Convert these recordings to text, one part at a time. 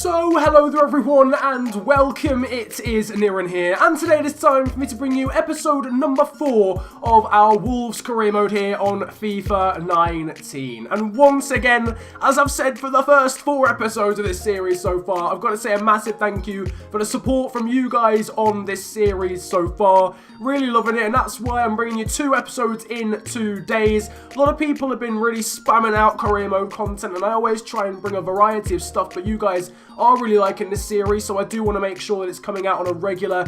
So, hello there everyone and welcome, it is Niran here, and today it is time for me to bring you episode number 4 of our Wolves career mode here on FIFA 19. And once again, as I've said for the first 4 episodes of this series so far, I've got to say a massive thank you for the support from you guys on this series so far. Really loving it, and that's why I'm bringing you 2 episodes in 2 days. A lot of people have been really spamming out career mode content, and I always try and bring a variety of stuff, but you guys are really liking this series, so I do want to make sure that it's coming out on a regular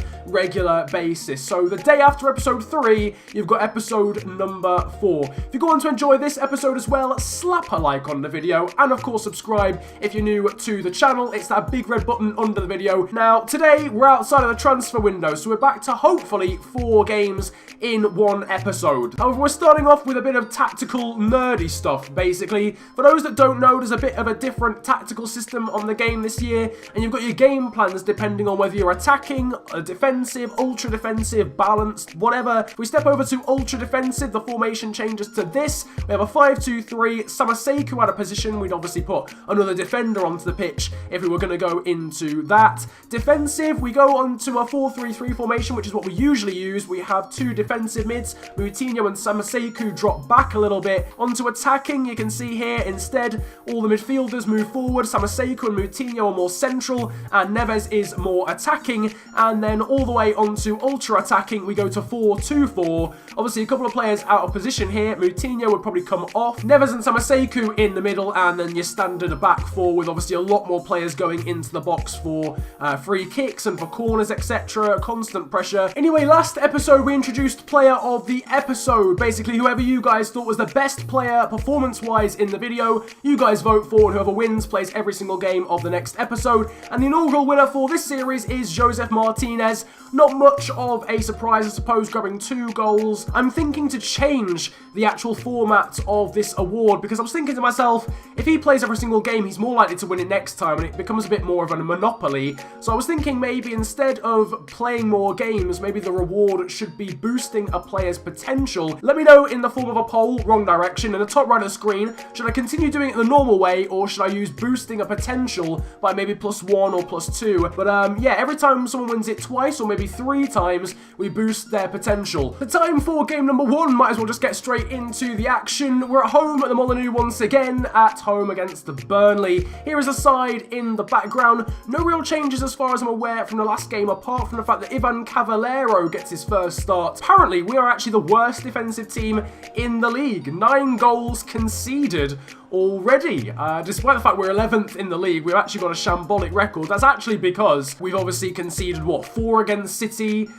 basis. So the day after episode 3, you've got episode number 4. If you're going to enjoy this episode as well, slap a like on the video, and of course subscribe if you're new to the channel. It's that big red button under the video. Now, today we're outside of the transfer window, so we're back to hopefully 4 games in 1 episode. However, we're starting off with a bit of tactical nerdy stuff, basically. For those that don't know, there's a bit of a different tactical system on the game this year, and you've got your game plans depending on whether you're attacking, defensive, ultra defensive, balanced, whatever. If we step over to ultra defensive, the formation changes to this. We have a 5-2-3, Samaseku out of position. We'd obviously put another defender onto the pitch if we were going to go into that. Defensive, we go on to a 4-3-3 formation, which is what we usually use. We have 2 defensive mids, Moutinho and Samaseku drop back a little bit. Onto attacking, you can see here, instead, all the midfielders move forward. Samaseku and Moutinho are more central, and Neves is more attacking. And then all the way onto ultra attacking, we go to 4-2-4. Obviously, a couple of players out of position here. Moutinho would probably come off. Neves and Samaseku in the middle, and then your standard back 4 with obviously a lot more players going into the box for free kicks and for corners, etc. Constant pressure. Anyway, last episode we introduced player of the episode. Basically, whoever you guys thought was the best player performance-wise in the video, you guys vote for, and whoever wins plays every single game of the next episode. And the inaugural winner for this series is Josef Martínez. Not much of a surprise, I suppose, grabbing 2 goals. I'm thinking to change the actual format of this award, because I was thinking to myself, if he plays every single game, he's more likely to win it next time, and it becomes a bit more of a monopoly. So I was thinking maybe instead of playing more games, maybe the reward should be boosting a player's potential. Let me know in the form of a poll, wrong direction, in the top right of the screen. Should I continue doing it the normal way, or should I use boosting a potential by maybe +1 or +2? But yeah, every time someone wins it twice or maybe 3 times, we boost their potential. The time for game number 1, might as well just get straight into the action. We're at home at the Molineux once again, at home against the Burnley. Here is a side in the background. No real changes as far as I'm aware from the last game, apart from the fact that Ivan Cavallero gets his first start. Apparently, we are actually the worst defensive team in the league. 9 goals conceded already. Despite the fact we're 11th in the league, we've actually got a shambolic record. That's actually because we've obviously conceded, what, 4 against City,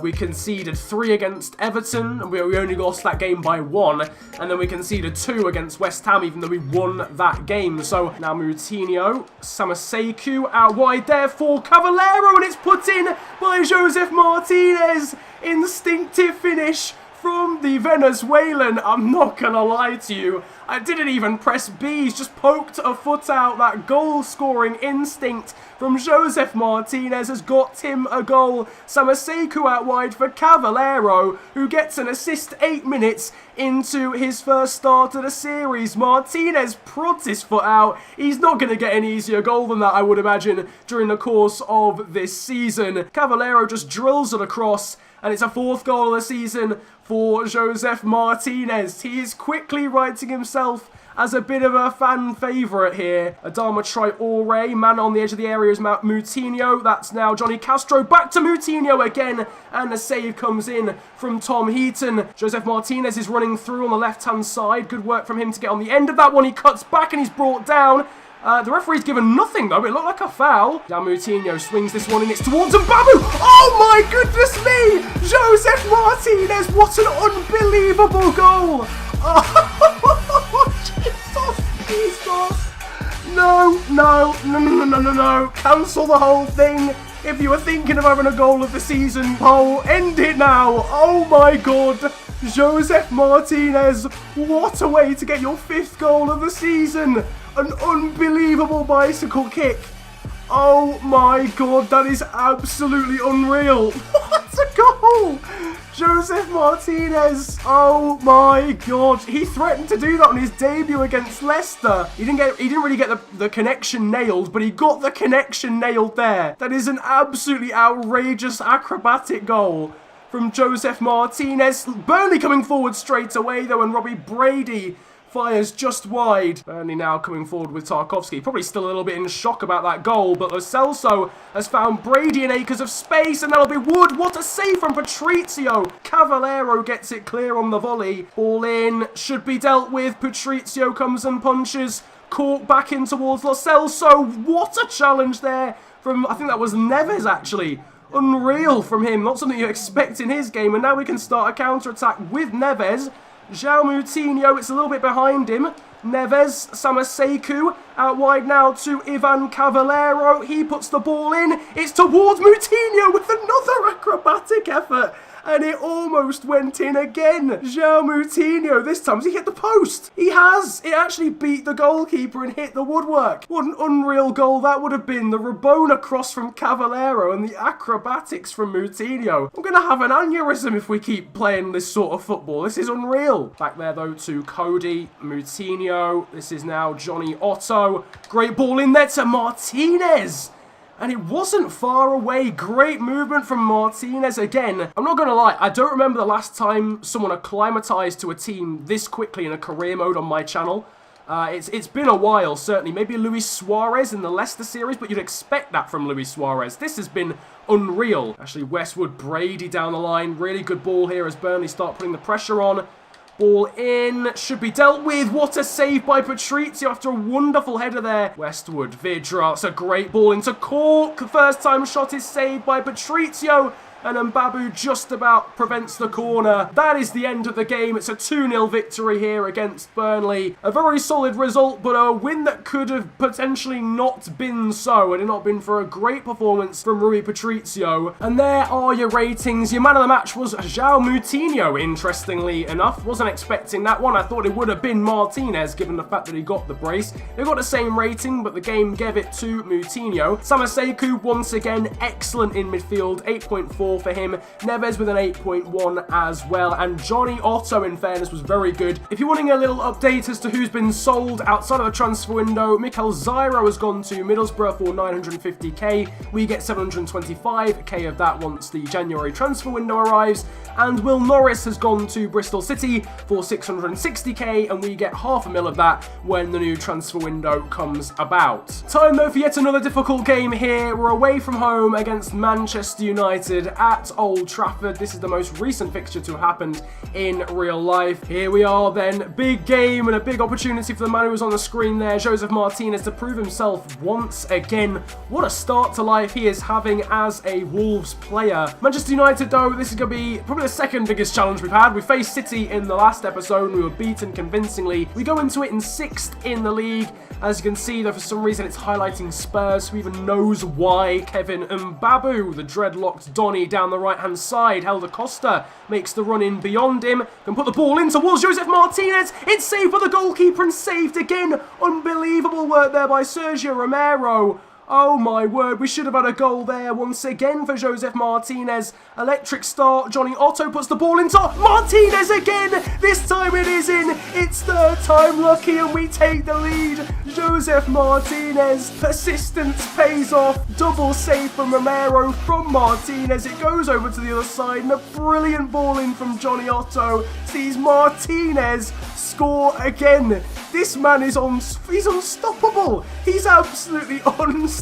we conceded 3 against Everton, and we only lost that game by 1, and then we conceded 2 against West Ham, even though we won that game. So now Moutinho, Samaseku out wide there for Cavallero, and it's put in by Josef Martínez. Instinctive finish from the Venezuelan. I'm not gonna lie to you, I didn't even press B, he's just poked a foot out. That goal-scoring instinct from Josef Martínez has got him a goal. Samaseku out wide for Cavallero, who gets an assist 8 minutes into his first start of the series. Martínez prods his foot out. He's not going to get an easier goal than that, I would imagine, during the course of this season. Cavallero just drills it across, and it's a 4th goal of the season for Josef Martínez. He is quickly writing himself as a bit of a fan favourite here. Adama Traoré, man on the edge of the area is Moutinho. That's now Johnny Castro. Back to Moutinho again, and the save comes in from Tom Heaton. Josef Martínez is running through on the left-hand side. Good work from him to get on the end of that one. He cuts back and he's brought down. The referee's given nothing though, it looked like a foul. Now Moutinho swings this one and it's towards Mbabu. Oh my goodness me! Josef Martínez, what an unbelievable goal! Oh, Jesus! No. Cancel the whole thing. If you were thinking of having a goal of the season poll, end it now. Oh my god. Josef Martínez, what a way to get your 5th goal of the season. An unbelievable bicycle kick. Oh my god, that is absolutely unreal. What a goal! Josef Martínez. Oh my god. He threatened to do that on his debut against Leicester. He didn't really get the connection nailed, but he got the connection nailed there. That is an absolutely outrageous acrobatic goal from Josef Martínez. Burnley coming forward straight away though, and Robbie Brady fires just wide. Burnley now coming forward with Tarkowski. Probably still a little bit in shock about that goal, but Lo Celso has found Brady in acres of space, and that'll be Wood. What a save from Patrizio. Cavallero gets it clear on the volley. Ball in, should be dealt with. Patrizio comes and punches. Cork back in towards Lo Celso. What a challenge there from, I think that was Neves actually. Unreal from him. Not something you expect in his game, and now we can start a counter-attack with Neves. João Moutinho, it's a little bit behind him. Neves, Samaseku, out wide now to Ivan Cavallero. He puts the ball in. It's towards Moutinho with another acrobatic effort. And it almost went in again. João Moutinho, this time, has he hit the post? He has. It actually beat the goalkeeper and hit the woodwork. What an unreal goal that would have been. The Rabona cross from Cavallero and the acrobatics from Moutinho. I'm going to have an aneurysm if we keep playing this sort of football. This is unreal. Back there, though, to Cody. Moutinho. This is now Johnny Otto. Great ball in there to Martínez. And it wasn't far away. Great movement from Martínez again. I'm not going to lie, I don't remember the last time someone acclimatized to a team this quickly in a career mode on my channel. It's been a while, certainly. Maybe Luis Suarez in the Leicester series, but you'd expect that from Luis Suarez. This has been unreal. Actually, Westwood, Brady down the line. Really good ball here as Burnley start putting the pressure on. Ball in, should be dealt with. What a save by Patrizio after a wonderful header there. Westwood, Vidra, it's a great ball into Cork. The first time shot is saved by Patrizio. And Mbabu just about prevents the corner. That is the end of the game. It's a 2-0 victory here against Burnley. A very solid result, but a win that could have potentially not been so had it not been for a great performance from Rui Patrizio. And there are your ratings. Your man of the match was João Moutinho, interestingly enough. Wasn't expecting that one. I thought it would have been Martínez, given the fact that he got the brace. They got the same rating, but the game gave it to Moutinho. Samaseku, once again, excellent in midfield. 8.4 for him. Neves with an 8.1 as well. And Johnny Otto, in fairness, was very good. If you're wanting a little update as to who's been sold outside of the transfer window, Mikel Zyro has gone to Middlesbrough for 950k. We get 725k of that once the January transfer window arrives. And Will Norris has gone to Bristol City for 660k, and we get £500,000 of that when the new transfer window comes about. Time though for yet another difficult game here. We're away from home against Manchester United at Old Trafford. This is the most recent fixture to have happened in real life. Here we are then. Big game and a big opportunity for the man who was on the screen there, Josef Martínez, to prove himself once again. What a start to life he is having as a Wolves player. Manchester United though, this is going to be probably the second biggest challenge we've had. We faced City in the last episode and we were beaten convincingly. We go into it in 6th in the league. As you can see though, for some reason it's highlighting Spurs. Who even knows why? Kevin Mbabu, the dreadlocked Donny down the right hand side. Helder Costa makes the run in beyond him. Can put the ball in towards Josef Martínez. It's saved by the goalkeeper and saved again. Unbelievable work there by Sergio Romero. Oh my word, we should have had a goal there once again for Josef Martínez. Electric start, Johnny Otto puts the ball into Martínez again. This time it is in. It's third time lucky and we take the lead. Josef Martínez, persistence pays off. Double save from Romero from Martínez. It goes over to the other side and a brilliant ball in from Johnny Otto sees Martínez score again. This man is he's unstoppable. He's absolutely unstoppable.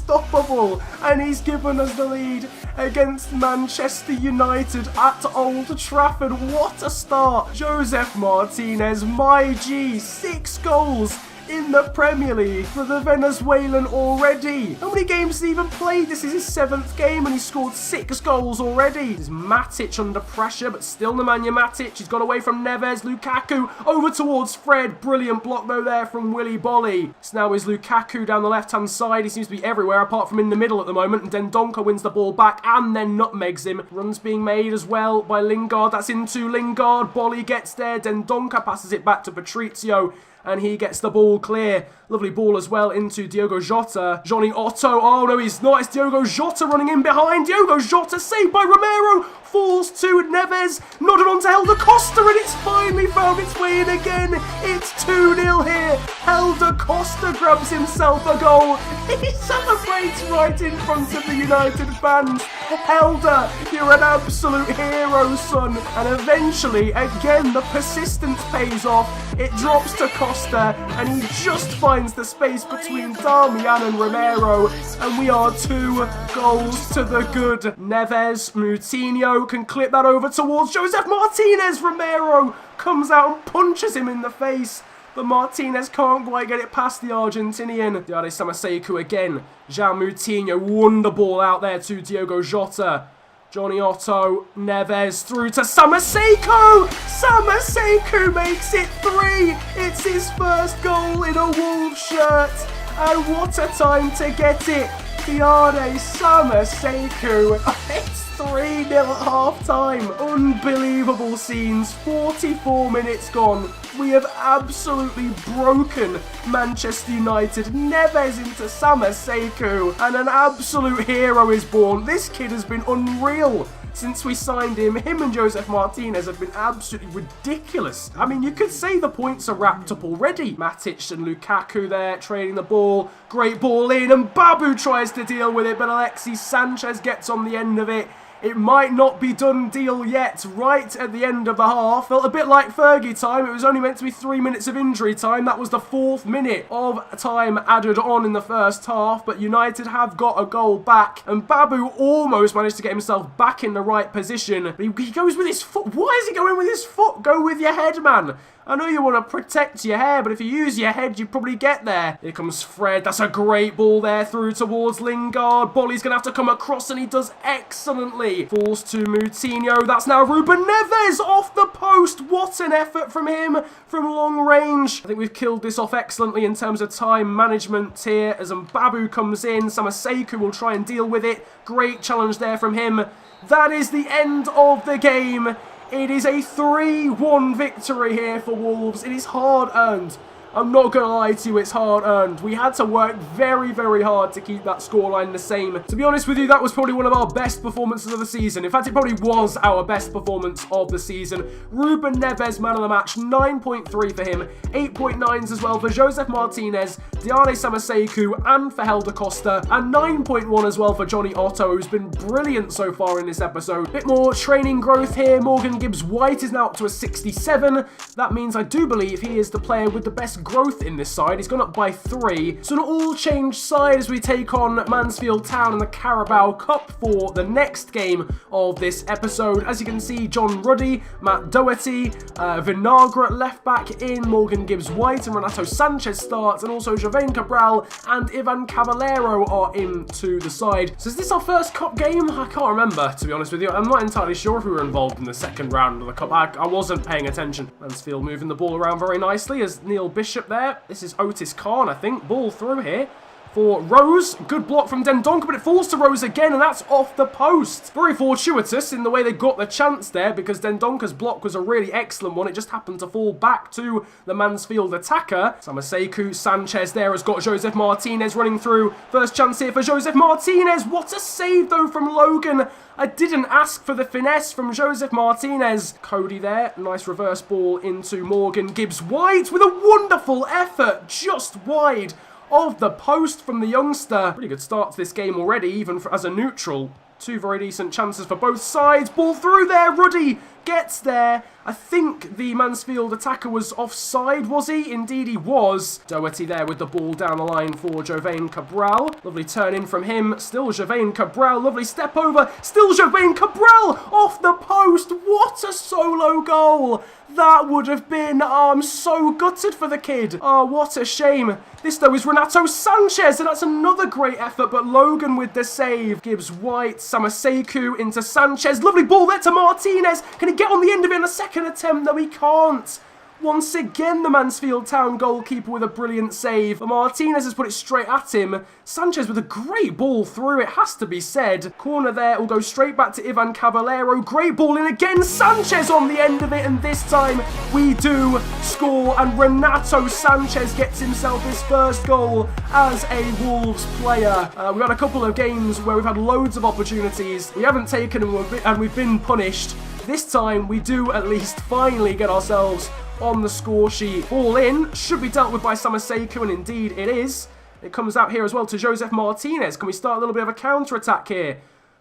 And he's given us the lead against Manchester United at Old Trafford. What a start. Josef Martínez, my G, 6 goals in the Premier League for the Venezuelan already. How many games has he even played? This is his 7th game and he scored 6 goals already. There's Matic under pressure, but still Nemanja Matic. He's got away from Neves. Lukaku over towards Fred. Brilliant block though there from Willy Bolly. So now is Lukaku down the left-hand side. He seems to be everywhere apart from in the middle at the moment. And Dendoncker wins the ball back and then nutmegs him. Runs being made as well by Lingard. That's into Lingard. Bolly gets there. Dendoncker passes it back to Patrizio. and he gets the ball clear. Lovely ball as well into Diogo Jota. Johnny Otto. Oh, no, he's not. It's Diogo Jota running in behind. Diogo Jota saved by Romero. Falls to Neves. Nodded on to Helder Costa, and it's finally found its way in again. It's 2-0 here. Helder Costa grabs himself a goal. He celebrates right in front of the United fans. Helder, you're an absolute hero, son. And eventually, again, the persistence pays off. It drops to Costa, and he just finds the space between Darmian and Romero, and we are 2 goals to the good. Neves, Moutinho can clip that over towards Josef Martínez. Romero comes out and punches him in the face, but Martinez can't quite get it past the Argentinian. Diade Samaseku again. Jean Moutinho, wonder ball out there to Diogo Jota. Johnny Otto, Neves through to Samaseku. Samaseku makes it 3. It's his first goal in a Wolves shirt. And what a time to get it. Diade Samaseku. It's 3-0 at half-time. Unbelievable scenes. 44 minutes gone. We have absolutely broken Manchester United. Neves into Samaseku, and an absolute hero is born. This kid has been unreal since we signed him. Him and Josef Martínez have been absolutely ridiculous. I mean, you could say the points are wrapped up already. Matic and Lukaku there trading the ball. Great ball in, and Babu tries to deal with it, but Alexis Sanchez gets on the end of it. It might not be done deal yet, right at the end of the half. Felt a bit like Fergie time. It was only meant to be 3 minutes of injury time. That was the 4th minute of time added on in the first half, but United have got a goal back, and Babu almost managed to get himself back in the right position. But he goes with his foot. Why is he going with his foot? Go with your head, man. I know you want to protect your hair, but if you use your head, you probably get there. Here comes Fred. That's a great ball there through towards Lingard. Bolly's going to have to come across, and he does excellently. Falls to Moutinho. That's now Ruben Neves off the post. What an effort from him from long range. I think we've killed this off excellently in terms of time management here. As Mbabu comes in, Samaseku will try and deal with it. Great challenge there from him. That is the end of the game. It is a 3-1 victory here for Wolves. It is hard earned. I'm not going to lie to you, it's hard earned. We had to work very, very hard to keep that scoreline the same. To be honest with you, that was probably one of our best performances of the season. In fact, it probably was our best performance of the season. Ruben Neves, man of the match, 9.3 for him. 8.9s as well for Josef Martínez, Diade Samaseku, and for Helder Costa. And 9.1 as well for Johnny Otto, who's been brilliant so far in this episode. Bit more training growth here. Morgan Gibbs-White is now up to a 67. That means I do believe he is the player with the best growth in this side. He's gone up by 3. So an all-changed side as we take on Mansfield Town in the Carabao Cup for the next game of this episode. As you can see, John Ruddy, Matt Doherty, Vinagre at left-back in, Morgan Gibbs-White and Renato Sanches starts, and also Jovane Cabral and Ivan Caballero are into the side. So is this our first cup game? I can't remember, to be honest with you. I'm not entirely sure if we were involved in the second round of the cup. I wasn't paying attention. Mansfield moving the ball around very nicely as Neil Bishop there. This is Otis Khan, I think. Ball through here for Rose. Good block from Dendoncker, but it falls to Rose again, and that's off the post. Very fortuitous in the way they got the chance there, because Dendoncker's block was a really excellent one. It just happened to fall back to the Mansfield attacker. Samaseku, Sanchez there has got Josef Martínez running through. First chance here for Josef Martínez. What a save, though, from Logan. I didn't ask for the finesse from Josef Martínez. Cody there. Nice reverse ball into Morgan Gibbs-White with a wonderful effort just wide of the post from the youngster. Pretty good start to this game already, even as a neutral. 2 very decent chances for both sides. Ball through there. Ruddy gets there. I think the Mansfield attacker was offside, was he? Indeed he was. Doherty there with the ball down the line for Jovane Cabral. Lovely turn in from him. Still Jovane Cabral. Lovely step over. Still Jovane Cabral off the post. What a solo goal. That would have been, I'm so gutted for the kid. Oh, what a shame. This, though, is Renato Sanches, and that's another great effort, but Logan with the save. Gibbs-White, Samaseku into Sanchez. Lovely ball there to Martínez. Can he get on the end of it in a second attempt? No, he can't. Once again, the Mansfield Town goalkeeper with a brilliant save. Martinez has put it straight at him. Sanchez with a great ball through, it has to be said. Corner there will go straight back to Ivan Caballero. Great ball in again. Sanchez on the end of it, and this time we do score. And Renato Sanches gets himself his first goal as a Wolves player. We've had a couple of games where we've had loads of opportunities. We haven't taken them and we've been punished. This time we do at least finally get ourselves on the score sheet. Ball in, should be dealt with by Samaseku, and indeed it is. It comes out here as well to Josef Martínez. Can we start a little bit of a counter-attack here?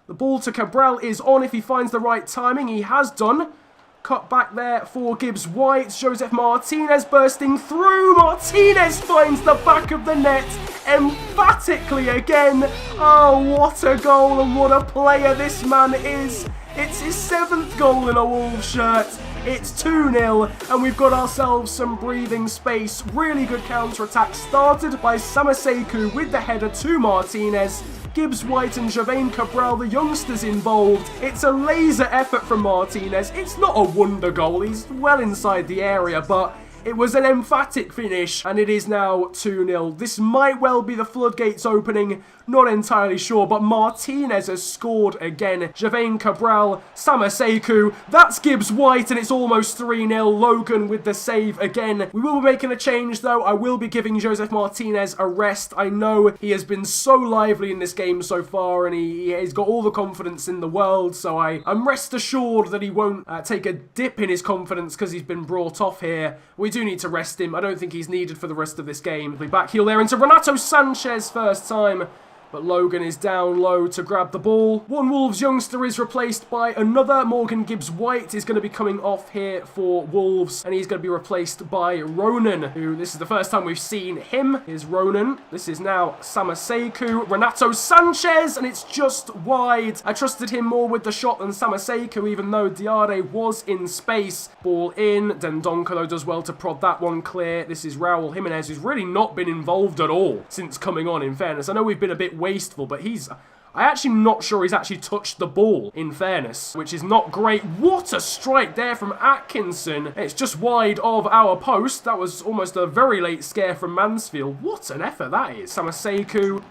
The ball to Cabral is on if he finds the right timing. He has done. Cut back there for Gibbs White. Josef Martínez bursting through. Martínez finds the back of the net emphatically again. Oh, what a goal and what a player this man is. It's his 7th goal in a Wolves shirt. It's 2-0, and we've got ourselves some breathing space. Really good counter-attack started by Samaseku with the header to Martínez. Gibbs White and Javain Cabral, the youngsters involved. It's a laser effort from Martínez. It's not a wonder goal. He's well inside the area, but it was an emphatic finish, and it is now 2-0. This might well be the floodgates opening, not entirely sure, but Martínez has scored again. Javain Cabral, Samaseku, that's Gibbs White, and it's almost 3-0. Logan with the save again. We will be making a change, though. I will be giving Josef Martínez a rest. I know he has been so lively in this game so far, and he's got all the confidence in the world, so I'm rest assured that he won't take a dip in his confidence because he's been brought off here. We do need to rest him. I don't think he's needed for the rest of this game. We'll be back heel there into Renato Sanches first time. But Logan is down low to grab the ball. One Wolves youngster is replaced by another. Morgan Gibbs White is going to be coming off here for Wolves. And he's going to be replaced by Ronan, who this is the first time we've seen him. Here's Ronan. This is now Samaseku. Renato Sanches, and it's just wide. I trusted him more with the shot than Samaseku, even though Diarra was in space. Ball in. Dendonka, though, does well to prod that one clear. This is Raul Jimenez, who's really not been involved at all since coming on, in fairness. I know we've been a bit wasteful, but I'm actually not sure he's actually touched the ball, in fairness, which is not great. What a strike there from Atkinson. It's just wide of our post. That was almost a very late scare from Mansfield. What an effort that is. Samaseku,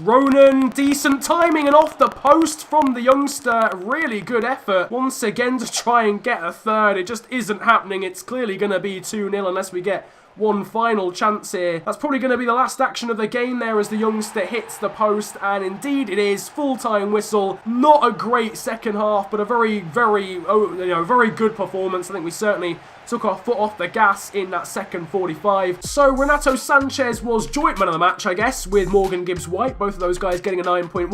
Ronan, decent timing and off the post from the youngster. Really good effort once again to try and get a third. It just isn't happening. It's clearly going to be 2-0 unless we get one final chance here. That's probably going to be the last action of the game there as the youngster hits the post, and indeed it is. Full-time whistle. Not a great second half, but a very, very, very good performance. I think we certainly took our foot off the gas in that second 45. So Renato Sanches was joint man of the match, I guess, with Morgan Gibbs White. Both of those guys getting a 9.1.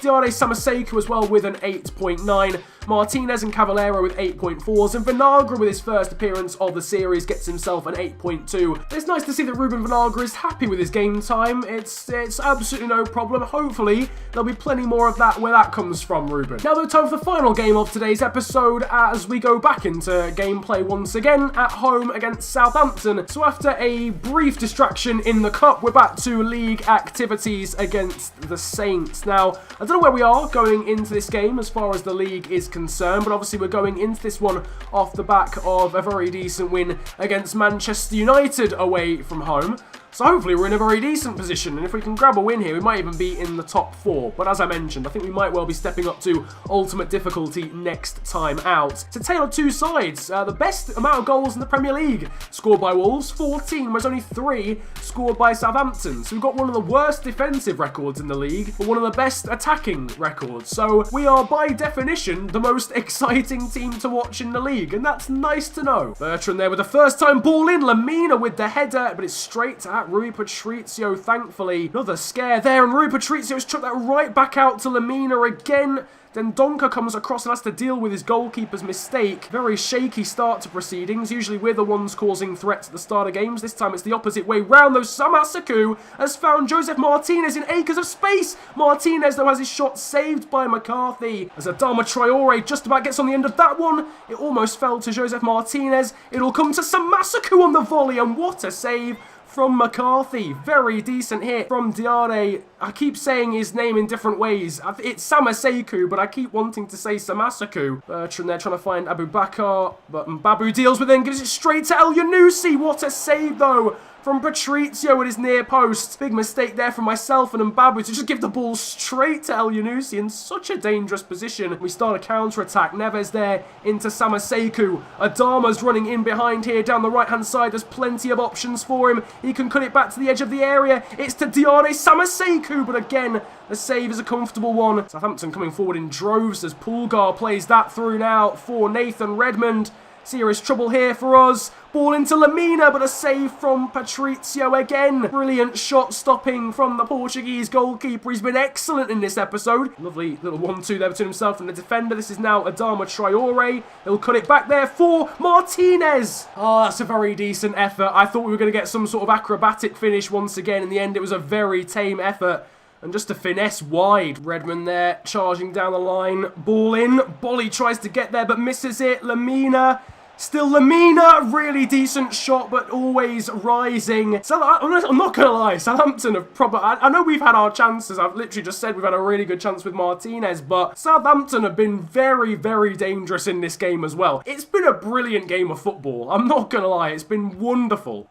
Diarra Samaseku as well with an 8.9. Martínez and Caballero with 8.4s, and Vinagre with his first appearance of the series gets himself an 8.2. It's nice to see that Ruben Vinagre is happy with his game time. It's absolutely no problem. Hopefully there'll be plenty more of that where that comes from, Ruben. Now the time for the final game of today's episode as we go back into gameplay once again at home against Southampton. So after a brief distraction in the cup, we're back to league activities against the Saints. Now, I don't know where we are going into this game as far as the league is concerned, but obviously we're going into this one off the back of a very decent win against Manchester United away from home. So hopefully we're in a very decent position, and if we can grab a win here, we might even be in the top 4. But as I mentioned, I think we might well be stepping up to ultimate difficulty next time out. It's a tale of two sides. The best amount of goals in the Premier League scored by Wolves, 14, whereas only 3 scored by Southampton. So we've got one of the worst defensive records in the league, but one of the best attacking records. So we are, by definition, the most exciting team to watch in the league, and that's nice to know. Bertrand there with the first time ball in, Lamina with the header, but it's straight at Rui Patrizio, thankfully. Another scare there, and Rui Patrizio's chucked that right back out to Lamina again. Then Donker comes across and has to deal with his goalkeeper's mistake. Very shaky start to proceedings. Usually we're the ones causing threats at the start of games. This time it's the opposite way round, though. Samaseku has found Josef Martínez in acres of space. Martínez, though, has his shot saved by McCarthy. As Adama Traore just about gets on the end of that one. It almost fell to Josef Martínez. It'll come to Samaseku on the volley, and what a save from McCarthy. Very decent hit from Diarra. I keep saying his name in different ways. It's Samaseku, but I keep wanting to say Samasaku. Bertrand there trying to find Abu Bakar, but Mbabu deals with it and gives it straight to El Yunusi. What a save, though, from Patrizio at his near post. Big mistake there from myself and Mbabu to just give the ball straight to El Yunusi in such a dangerous position. We start a counter-attack. Neves there into Samaseku. Adama's running in behind here down the right-hand side. There's plenty of options for him. He can cut it back to the edge of the area. It's to Diane Samaseku, but again, the save is a comfortable one. Southampton coming forward in droves as Pulgar plays that through now for Nathan Redmond. Serious trouble here for us. Ball into Lamina, but a save from Patrizio again. Brilliant shot stopping from the Portuguese goalkeeper. He's been excellent in this episode. Lovely little 1-2 there between himself and the defender. This is now Adama Traore. He'll cut it back there for Martinez. Oh, that's a very decent effort. I thought we were going to get some sort of acrobatic finish once again. In the end, it was a very tame effort. And just a finesse wide. Redmond there, charging down the line. Ball in. Bolly tries to get there, but misses it. Lamina. Still Lamina. Really decent shot, but always rising. So, I'm not going to lie. Southampton have probably... I know we've had our chances. I've literally just said we've had a really good chance with Martinez, but Southampton have been very, very dangerous in this game as well. It's been a brilliant game of football. I'm not going to lie. It's been wonderful.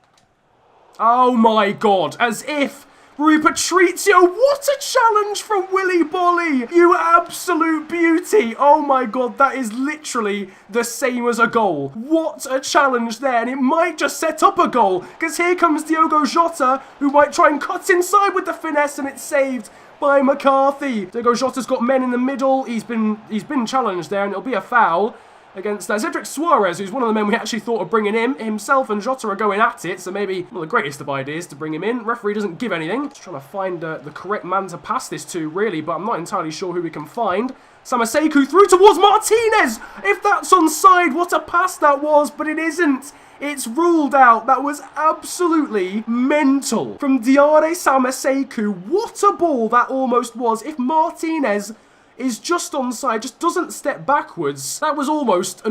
Oh my God. As if... Rui Patrizio, what a challenge from Willy Bolly! You absolute beauty! Oh my God, that is literally the same as a goal. What a challenge there, and it might just set up a goal, because here comes Diogo Jota, who might try and cut inside with the finesse, and it's saved by McCarthy. Diogo Jota's got men in the middle. He's been challenged there, and it'll be a foul against Cedric Suarez, who's one of the men we actually thought of bringing in. Himself and Jota are going at it, so maybe one of the greatest of ideas to bring him in. Referee doesn't give anything. Just trying to find the correct man to pass this to, really, but I'm not entirely sure who we can find. Samaseku through towards Martinez! If that's onside, what a pass that was, but it isn't. It's ruled out. That was absolutely mental. From Diane Samaseku, what a ball that almost was. If Martinez is just onside, just doesn't step backwards. That was almost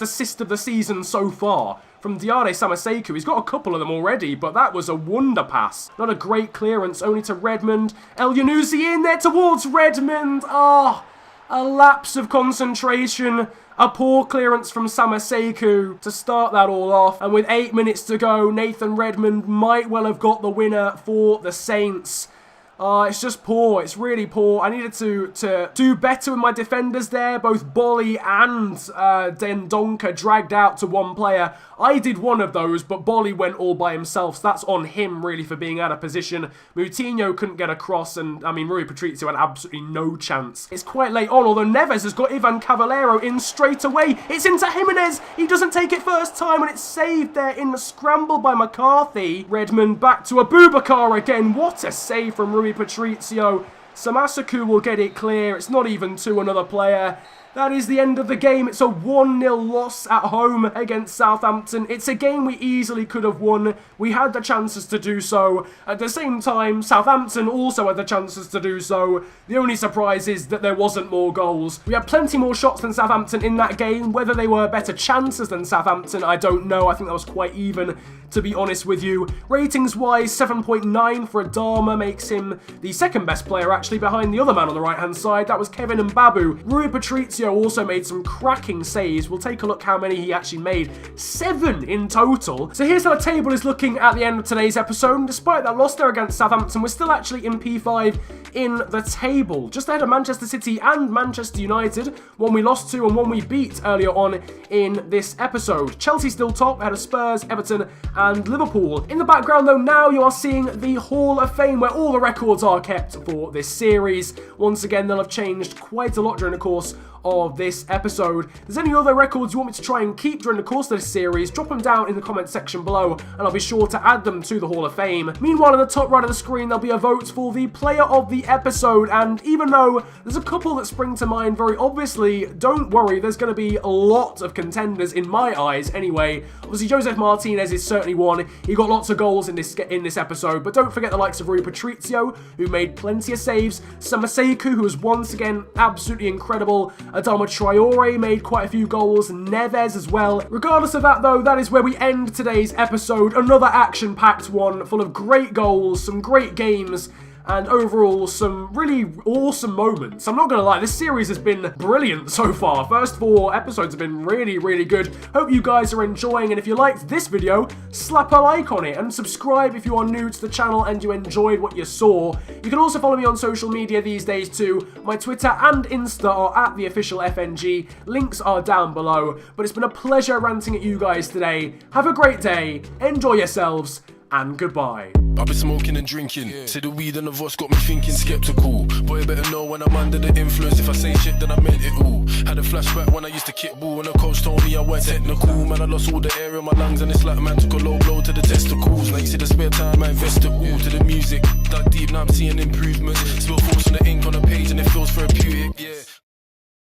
assist of the season so far from Diane Samaseku. He's got a couple of them already, but that was a wonder pass. Not a great clearance, only to Redmond. El Yunusi in there towards Redmond. Ah, a lapse of concentration. A poor clearance from Samaseku to start that all off. And with 8 minutes to go, Nathan Redmond might well have got the winner for the Saints. It's just poor. It's really poor. I needed to do better with my defenders there. Both Bolly and Dendonka dragged out to one player. I did one of those, but Bolly went all by himself. So that's on him, really, for being out of position. Moutinho couldn't get across, and, I mean, Rui Patrizio had absolutely no chance. It's quite late on, although Neves has got Ivan Cavallero in straight away. It's into Jimenez. He doesn't take it first time, and it's saved there in the scramble by McCarthy. Redmond back to Abubakar again. What a save from Rui Patrizio. Samaseku will get it clear. It's not even to another player. That is the end of the game. It's a 1-0 loss at home against Southampton. It's a game we easily could have won. We had the chances to do so. At the same time, Southampton also had the chances to do so. The only surprise is that there wasn't more goals. We had plenty more shots than Southampton in that game. Whether they were better chances than Southampton, I don't know. I think that was quite even, to be honest with you. Ratings-wise, 7.9 for Adama makes him the second best player, actually, behind the other man on the right-hand side. That was Kevin Mbabu. Rui Patrizio also made some cracking saves. We'll take a look how many he actually made. 7 in total. So here's how the table is looking at the end of today's episode. And despite that loss there against Southampton, we're still actually in P5 in the table. Just ahead of Manchester City and Manchester United. One we lost to and one we beat earlier on in this episode. Chelsea still top, ahead of Spurs, Everton and Liverpool. In the background though, now you are seeing the Hall of Fame where all the records are kept for this series. Once again, they'll have changed quite a lot during the course of this episode. If there's any other records you want me to try and keep during the course of this series, drop them down in the comment section below and I'll be sure to add them to the Hall of Fame. Meanwhile, in the top right of the screen, there'll be a vote for the player of the episode, and even though there's a couple that spring to mind very obviously, don't worry, there's going to be a lot of contenders in my eyes anyway. Obviously, Josef Martínez is certainly one. He got lots of goals in this episode, but don't forget the likes of Rui Patrizio, who made plenty of saves, Samaseku, who was once again absolutely incredible, Adama Traore made quite a few goals, Neves as well. Regardless of that though, that is where we end today's episode. Another action-packed one, full of great goals, some great games, and overall some really awesome moments. I'm not going to lie, this series has been brilliant so far. First 4 episodes have been really, really good. Hope you guys are enjoying, and if you liked this video, slap a like on it and subscribe if you are new to the channel and you enjoyed what you saw. You can also follow me on social media these days too. My Twitter and Insta are at @theofficialFNG. Links are down below. But it's been a pleasure ranting at you guys today. Have a great day, enjoy yourselves, and goodbye. I've been smoking and drinking. Say the weed and the vodka got me thinking skeptical. Boy, you better know when I'm under the influence. If I say shit, then I meant it all. Had a flashback when I used to kick ball, and the coach told me I weren't technical. Man, I lost all the air in my lungs, and it's like a man took a low blow to the testicles. Now you see the spare time, I invest it all to the music. Dug deep, now I'm seeing improvements. Spill force on the ink on the page.